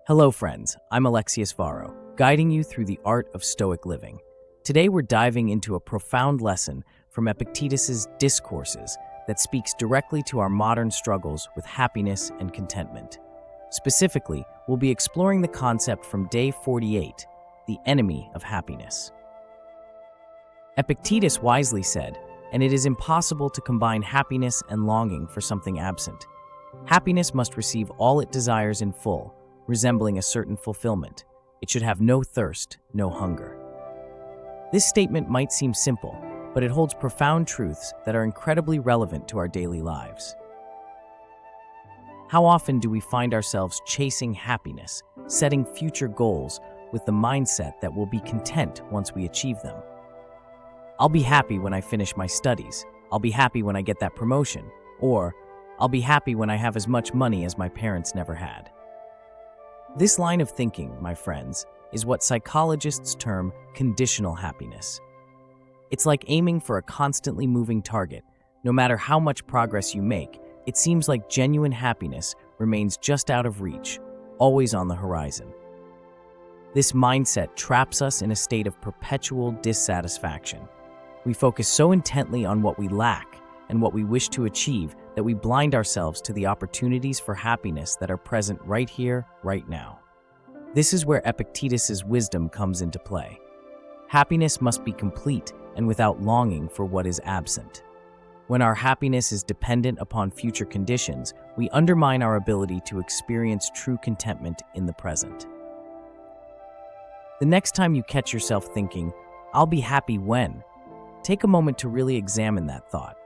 Hello, friends. I'm Alexius Varro, guiding you through the art of Stoic living. Today, we're diving into a profound lesson from Epictetus's Discourses that speaks directly to our modern struggles with happiness and contentment. Specifically, we'll be exploring the concept from day 48, the enemy of happiness. Epictetus wisely said, "And it is impossible to combine happiness and longing for something absent. Happiness must receive all it desires in full, resembling a certain fulfillment. It should have no thirst, no hunger." This statement might seem simple, but it holds profound truths that are incredibly relevant to our daily lives. How often do we find ourselves chasing happiness, setting future goals with the mindset that we'll be content once we achieve them? I'll be happy when I finish my studies. I'll be happy when I get that promotion. Or, I'll be happy when I have as much money as my parents never had. This line of thinking, my friends, is what psychologists term conditional happiness. It's like aiming for a constantly moving target. No matter how much progress you make, it seems like genuine happiness remains just out of reach, always on the horizon. This mindset traps us in a state of perpetual dissatisfaction. We focus so intently on what we lack and what we wish to achieve that we blind ourselves to the opportunities for happiness that are present right here, right now. This is where Epictetus's wisdom comes into play. Happiness must be complete and without longing for what is absent. When our happiness is dependent upon future conditions, we undermine our ability to experience true contentment in the present. The next time you catch yourself thinking, "I'll be happy when," take a moment to really examine that thought.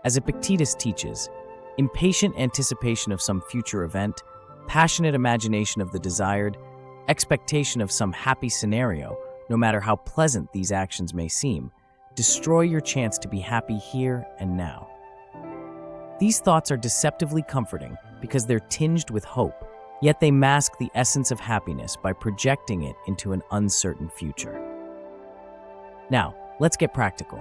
As Epictetus teaches, impatient anticipation of some future event, passionate imagination of the desired, expectation of some happy scenario, no matter how pleasant these actions may seem, destroy your chance to be happy here and now. These thoughts are deceptively comforting because they're tinged with hope, yet they mask the essence of happiness by projecting it into an uncertain future. Now, let's get practical.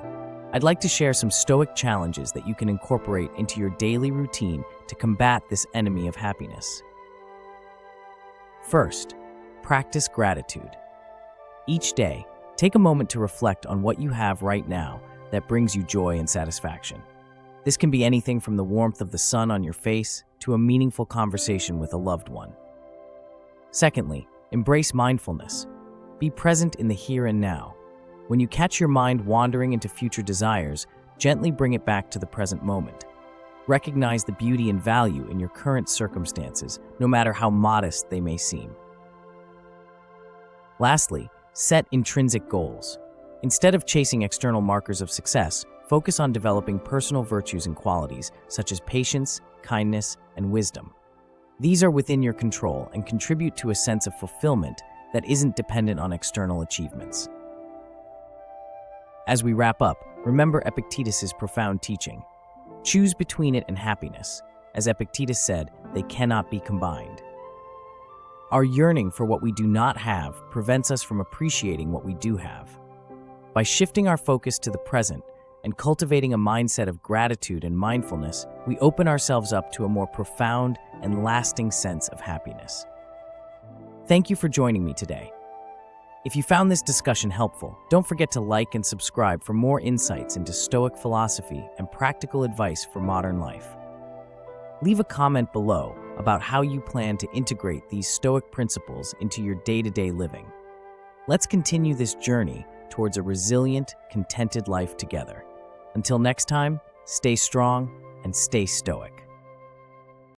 I'd like to share some Stoic challenges that you can incorporate into your daily routine to combat this enemy of happiness. First, practice gratitude. Each day, take a moment to reflect on what you have right now that brings you joy and satisfaction. This can be anything from the warmth of the sun on your face to a meaningful conversation with a loved one. Secondly, embrace mindfulness. Be present in the here and now. When you catch your mind wandering into future desires, gently bring it back to the present moment. Recognize the beauty and value in your current circumstances, no matter how modest they may seem. Lastly, set intrinsic goals. Instead of chasing external markers of success, focus on developing personal virtues and qualities such as patience, kindness, and wisdom. These are within your control and contribute to a sense of fulfillment that isn't dependent on external achievements. As we wrap up, remember Epictetus's profound teaching. Choose between it and happiness. As Epictetus said, they cannot be combined. Our yearning for what we do not have prevents us from appreciating what we do have. By shifting our focus to the present and cultivating a mindset of gratitude and mindfulness, we open ourselves up to a more profound and lasting sense of happiness. Thank you for joining me today. If you found this discussion helpful, don't forget to like and subscribe for more insights into Stoic philosophy and practical advice for modern life. Leave a comment below about how you plan to integrate these Stoic principles into your day-to-day living. Let's continue this journey towards a resilient, contented life together. Until next time, stay strong and stay Stoic.